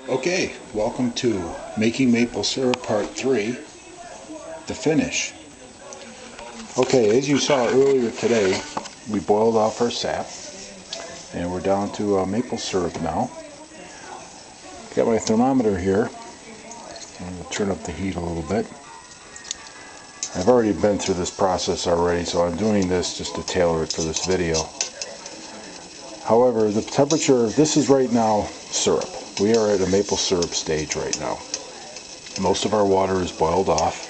Okay, welcome to Making Maple Syrup Part 3, the finish. Okay, as you saw earlier today, we boiled off our sap, and we're down to maple syrup now. Got my thermometer here. I'm going to turn up the heat a little bit. I've already been through this process already, so I'm doing this just to tailor it for this video. However, the temperature, this is right now syrup. We are at a maple syrup stage right now. Most of our water is boiled off.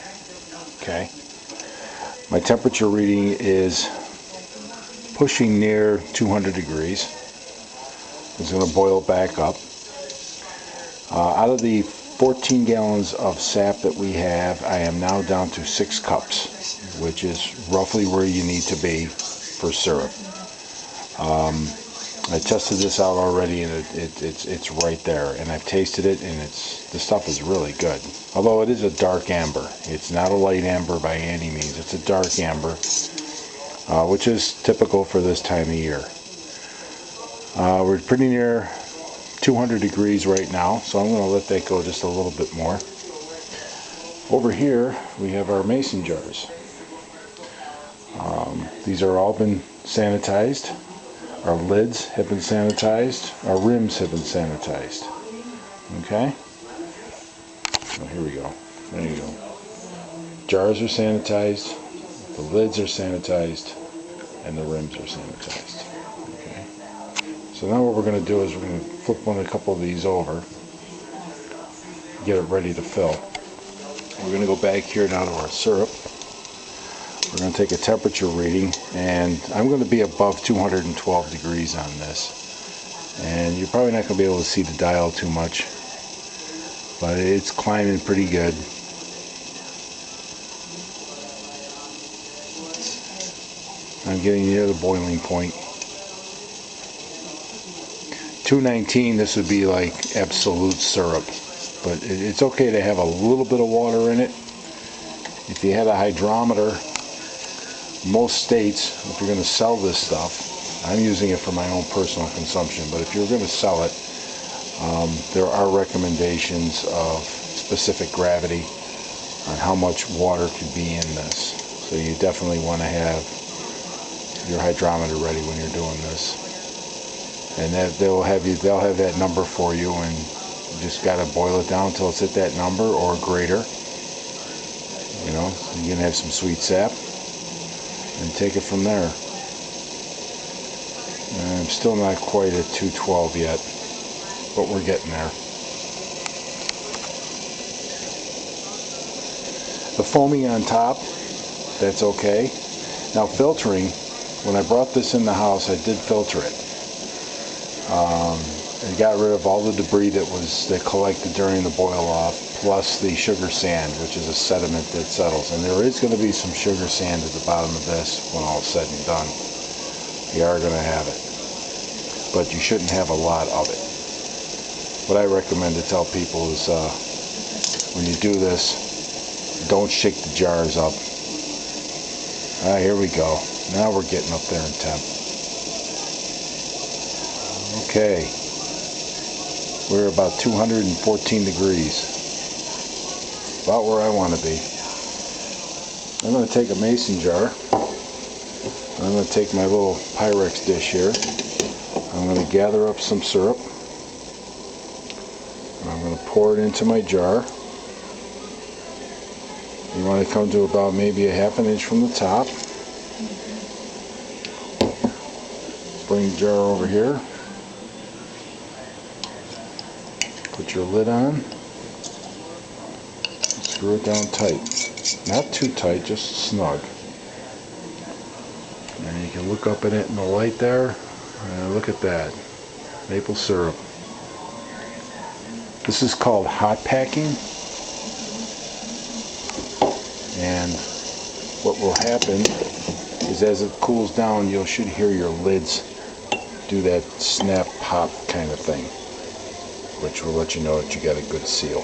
Okay. My temperature reading is pushing near 200 degrees. It's going to boil back up. Out of the 14 gallons of sap that we have, I am now down to 6 cups, which is roughly where you need to be for syrup. I tested this out already, and it's right there, and I've tasted it, and the stuff is really good. Although it is a dark amber, it's not a light amber by any means. It's a dark amber, which is typical for this time of year. We're pretty near 200 degrees right now, so I'm going to let that go just a little bit more. Over here we have our mason jars. These are all been sanitized. Our lids have been sanitized. Our rims have been sanitized. Okay? So here we go. There you go. Jars are sanitized. The lids are sanitized. And the rims are sanitized. Okay? So now what we're going to do is we're going to flip a couple of these over. Get it ready to fill. We're going to go back here now to our syrup. We're going to take a temperature reading, and I'm going to be above 212 degrees on this. And you're probably not going to be able to see the dial too much, but it's climbing pretty good. I'm getting near the boiling point. 219, this would be like absolute syrup, but it's okay to have a little bit of water in it. If you had a hydrometer, most states, if you're going to sell this stuff, I'm using it for my own personal consumption, but if you're going to sell it, there are recommendations of specific gravity on how much water could be in this. So you definitely want to have your hydrometer ready when you're doing this. And they'll have that number for you, and you just got to boil it down until it's at that number or greater. You know, you're going to have some sweet sap. And take it from there. I'm still not quite at 212 yet, but we're getting there. The foaming on top, that's okay. Now filtering, when I brought this in the house, I did filter it. I got rid of all the debris that collected during the boil off, plus the sugar sand, which is a sediment that settles. And there is going to be some sugar sand at the bottom of this when all is said and done. You are going to have it. But you shouldn't have a lot of it. What I recommend to tell people is when you do this, don't shake the jars up. Here we go. Now we're getting up there in temp. Okay. We're about 214 degrees. About where I want to be. I'm going to take a mason jar. I'm going to take my little Pyrex dish here. I'm going to gather up some syrup. And I'm going to pour it into my jar. You want to come to about maybe a ½ inch from the top. Bring the jar over here. Put your lid on. Screw it down tight. Not too tight, just snug. And you can look up at it in the light there. And look at that. Maple syrup. This is called hot packing. And what will happen is as it cools down, you should hear your lids do that snap pop kind of thing, which will let you know that you got a good seal.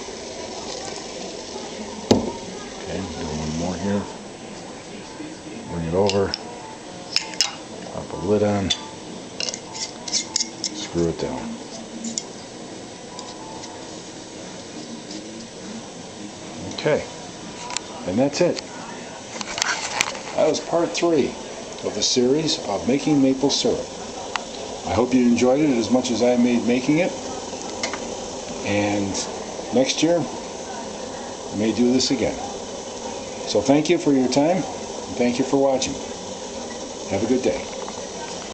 Okay, do one more here. Bring it over. Pop the lid on. Screw it down. Okay, and that's it. That was part 3 of the series of making maple syrup. I hope you enjoyed it as much as I made making it. And next year, we may do this again. So thank you for your time, and thank you for watching. Have a good day.